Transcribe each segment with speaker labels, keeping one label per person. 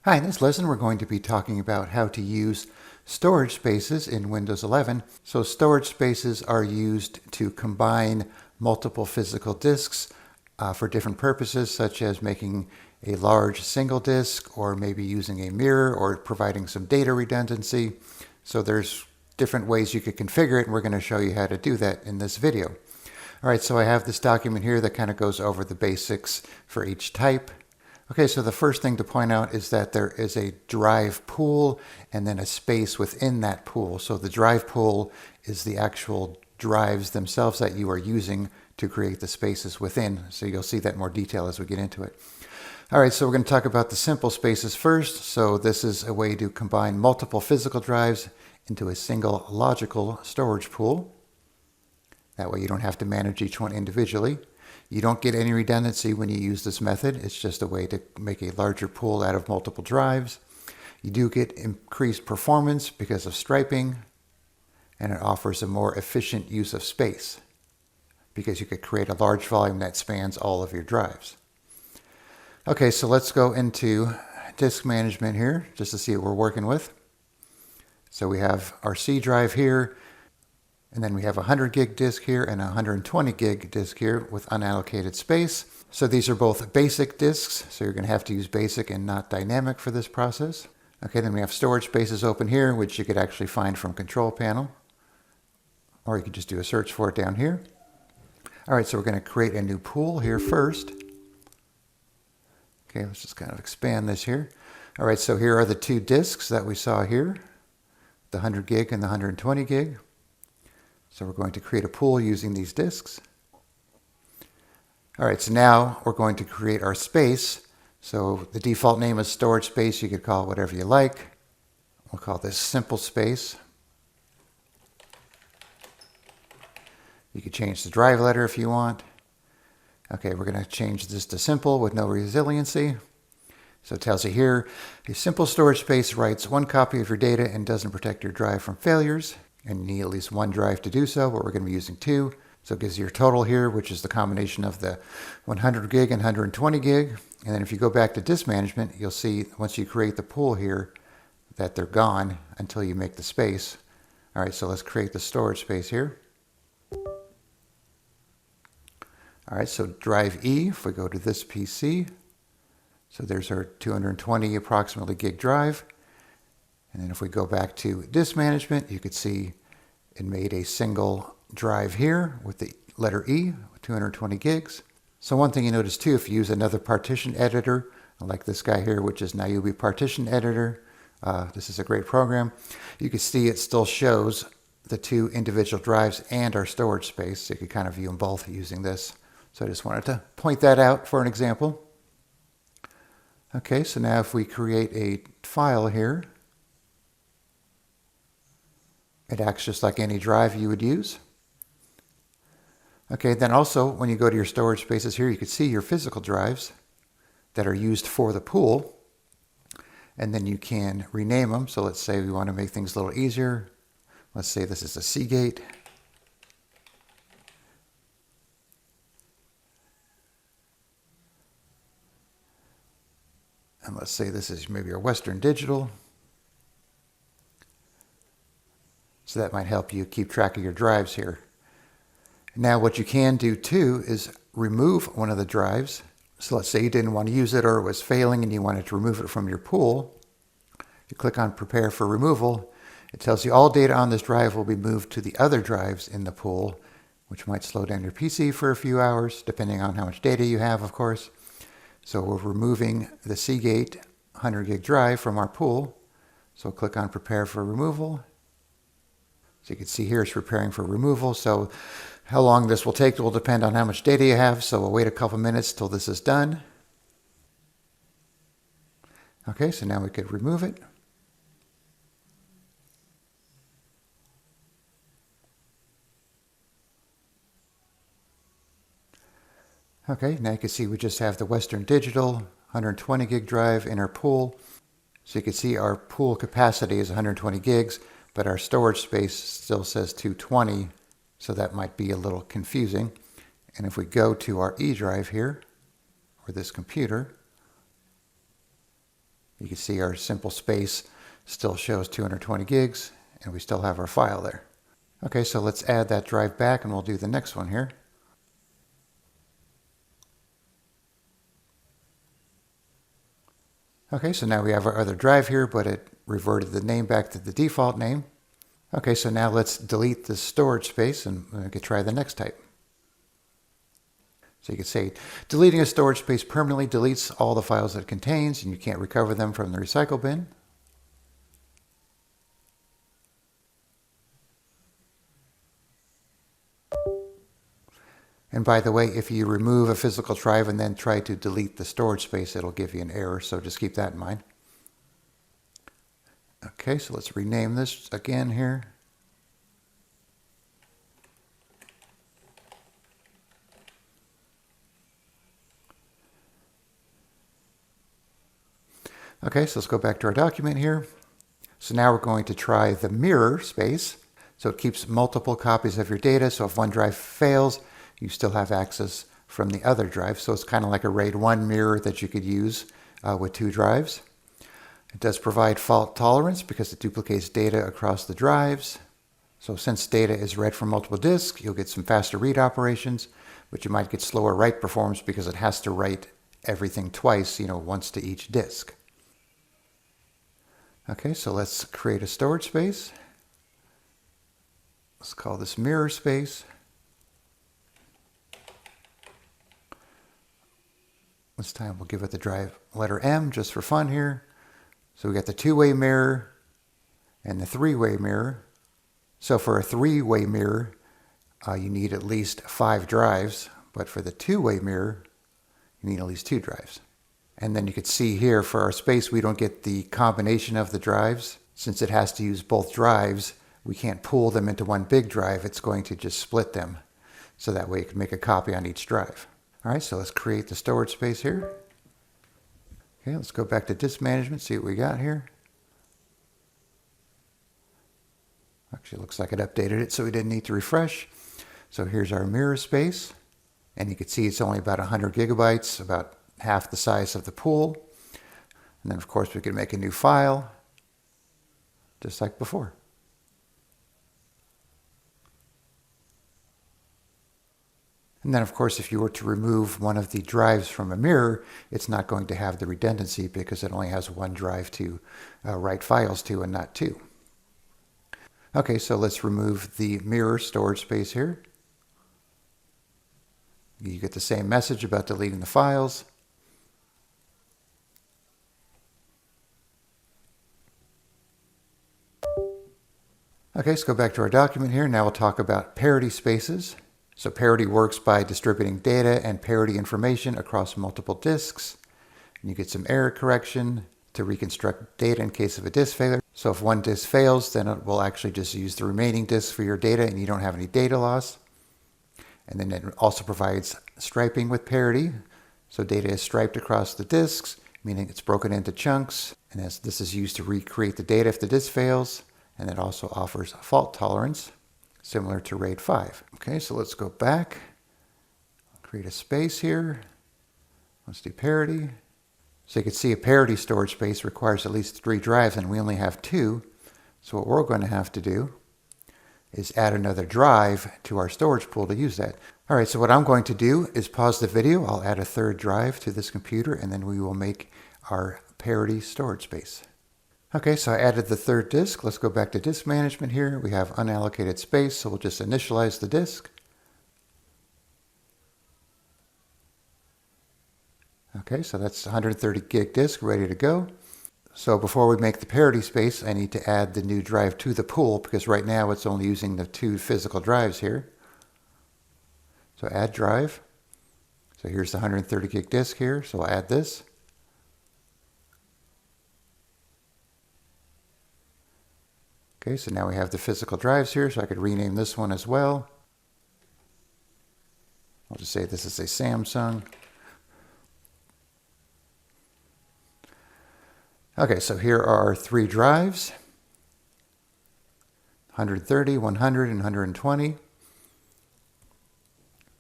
Speaker 1: Hi, in this lesson we're going to be talking about how to use storage spaces in Windows 11. So storage spaces are used to combine multiple physical disks for different purposes, such as making a large single disk, or maybe using a mirror, or providing some data redundancy. So there's different ways you could configure it, and we're going to show you how to do that in this video. All right, so I have this document here that kind of goes over the basics for each type. Okay, so the first thing to point out is that there is a drive pool and then a space within that pool. So the drive pool is the actual drives themselves that you are using to create the spaces within. So you'll see that in more detail as we get into it. All right, so we're going to talk about the simple spaces first. So this is a way to combine multiple physical drives into a single logical storage pool. That way you don't have to manage each one individually. You don't get any redundancy when you use this method. It's just a way to make a larger pool out of multiple drives. You do get increased performance because of striping, and it offers a more efficient use of space because you could create a large volume that spans all of your drives. Okay, so let's go into disk management here just to see what we're working with. So we have our C drive here. And then we have a 100 gig disk here and a 120 gig disk here with unallocated space. So these are both basic disks, so you're going to have to use basic and not dynamic for this process. Okay, then we have storage spaces open here, which you could actually find from Control Panel. Or you could just do a search for it down here. All right, so we're going to create a new pool here first. Okay, let's just kind of expand this here. All right, so here are the two disks that we saw here, the 100 gig and the 120 gig. So we're going to create a pool using these disks. All right, so now we're going to create our space. So the default name is storage space. You could call it whatever you like. We'll call this simple space. You could change the drive letter if you want. Okay, we're going to change this to simple with no resiliency. So it tells you here, a simple storage space writes one copy of your data and doesn't protect your drive from failures. And you need at least one drive to do so, but we're going to be using two. So it gives you your total here, which is the combination of the 100 gig and 120 gig. And then if you go back to disk management, you'll see once you create the pool here that they're gone until you make the space. All right, so let's create the storage space here. All right, so drive E, if we go to this PC, so there's our 220 approximately gig drive. And then if we go back to disk management, you could see it made a single drive here with the letter E, 220 gigs. So one thing you notice too, if you use another partition editor, like this guy here, which is Niobe Partition Editor, this is a great program. You can see it still shows the two individual drives and our storage space. So you can kind of view them both using this. So I just wanted to point that out for an example. Okay, so now if we create a file here, it acts just like any drive you would use. Okay, then also when you go to your storage spaces here, you can see your physical drives that are used for the pool. And then you can rename them. So let's say we want to make things a little easier. Let's say this is a Seagate. And let's say this is maybe a Western Digital. So that might help you keep track of your drives here. Now what you can do too is remove one of the drives. So let's say you didn't want to use it or it was failing and you wanted to remove it from your pool. You click on Prepare for Removal. It tells you all data on this drive will be moved to the other drives in the pool, which might slow down your PC for a few hours, depending on how much data you have, of course. So we're removing the Seagate 100 gig drive from our pool. So click on Prepare for Removal. So you can see here it's preparing for removal. So how long this will take will depend on how much data you have. So we'll wait a couple minutes till this is done. Okay, so now we could remove it. Okay, now you can see we just have the Western Digital 120 gig drive in our pool. So you can see our pool capacity is 120 gigs. But our storage space still says 220, so that might be a little confusing. And if we go to our E drive here, or this computer, You can see our simple space still shows 220 gigs, and we still have our file there. Okay, so let's add that drive back, and we'll do the next one here. Okay, so now we have our other drive here, but it reverted the name back to the default name. Okay, so now let's delete the storage space, and we can try the next type. So you could say, deleting a storage space permanently deletes all the files that it contains, and you can't recover them from the recycle bin. And by the way, if you remove a physical drive and then try to delete the storage space, it'll give you an error, so just keep that in mind. Okay, so let's rename this again here. Okay, so let's go back to our document here. So now we're going to try the mirror space. So it keeps multiple copies of your data, so if one drive fails, you still have access from the other drive. So it's kind of like a RAID 1 mirror that you could use with 2 drives. It does provide fault tolerance because it duplicates data across the drives. So since data is read from multiple disks, you'll get some faster read operations, but you might get slower write performance because it has to write everything twice, once to each disk. Okay, so let's create a storage space. Let's call this mirror space. This time we'll give it the drive letter M just for fun here. So we got the 2-way mirror and the 3-way mirror. So for a 3-way mirror, you need at least 5 drives, but for the 2-way mirror, you need at least 2 drives. And then you can see here for our space, we don't get the combination of the drives. Since it has to use both drives, we can't pool them into one big drive. It's going to just split them. So that way you can make a copy on each drive. All right, so let's create the storage space here. Okay, let's go back to disk management, see what we got here. Actually, it looks like it updated it, so we didn't need to refresh. So here's our mirror space. And you can see it's only about 100 gigabytes, about half the size of the pool. And then, of course, we can make a new file, just like before. And then, of course, if you were to remove one of the drives from a mirror, it's not going to have the redundancy because it only has one drive to write files to and not 2. Okay, so let's remove the mirror storage space here. You get the same message about deleting the files. Okay, let's go back to our document here. Now we'll talk about parity spaces. So parity works by distributing data and parity information across multiple disks. And you get some error correction to reconstruct data in case of a disk failure. So if one disk fails, then it will actually just use the remaining disk for your data and you don't have any data loss. And then it also provides striping with parity. So data is striped across the disks, meaning it's broken into chunks. And as this is used to recreate the data if the disk fails. And it also offers fault tolerance, similar to RAID 5. Okay, so let's go back. Create a space here. Let's do parity. So you can see a parity storage space requires at least 3 drives, and we only have 2. So what we're going to have to do is add another drive to our storage pool to use that. All right, so what I'm going to do is pause the video. I'll add a 3rd drive to this computer, and then we will make our parity storage space. Okay, so I added the 3rd disk. Let's go back to disk management here. We have unallocated space, so we'll just initialize the disk. Okay, so that's 130 gig disk ready to go. So before we make the parity space, I need to add the new drive to the pool because right now it's only using the 2 physical drives here. So add drive. So here's the 130 gig disk here, so I'll add this. Okay, so now we have the physical drives here, so I could rename this one as well. I'll just say this is a Samsung. Okay, so here are our 3 drives, 130, 100, and 120.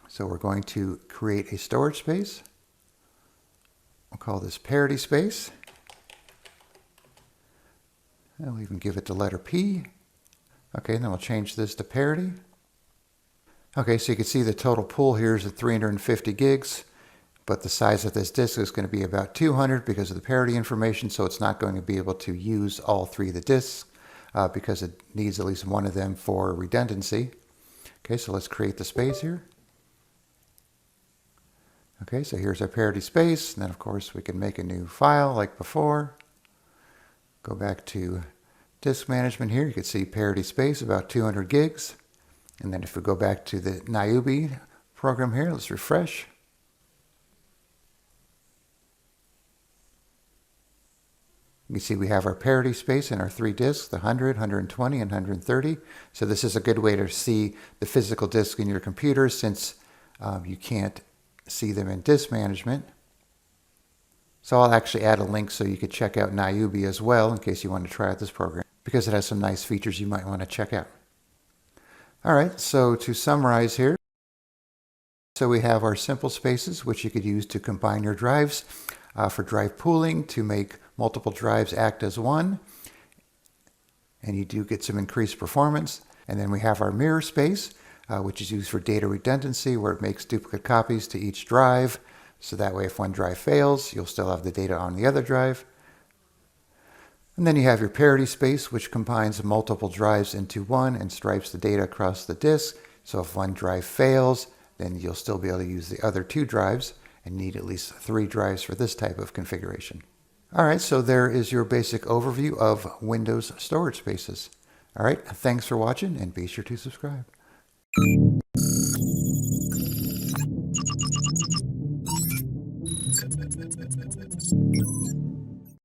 Speaker 1: So we're going to create a storage space. We'll call this parity space. And we'll even give it the letter P. Okay, and then we'll change this to parity. Okay, so you can see the total pool here is at 350 gigs, but the size of this disk is going to be about 200 because of the parity information, so it's not going to be able to use all three of the disks because it needs at least one of them for redundancy. Okay, so let's create the space here. Okay, so here's our parity space, and then of course we can make a new file like before. Go back to disk management here, you can see parity space about 200 gigs. And then if we go back to the Niobe program here, let's refresh. You can see we have our parity space in our three disks, the 100, 120, and 130. So this is a good way to see the physical disk in your computer since you can't see them in disk management. So I'll actually add a link so you could check out Niobe as well in case you want to try out this program, because it has some nice features you might want to check out. All right, so to summarize here, so we have our simple spaces, which you could use to combine your drives for drive pooling to make multiple drives act as one. And you do get some increased performance. And then we have our mirror space, which is used for data redundancy, where it makes duplicate copies to each drive. So that way, if one drive fails, you'll still have the data on the other drive. And then you have your parity space, which combines multiple drives into one and stripes the data across the disk. So if one drive fails, then you'll still be able to use the other two drives and need at least 3 drives for this type of configuration. All right, so there is your basic overview of Windows storage spaces. All right, thanks for watching and be sure to subscribe.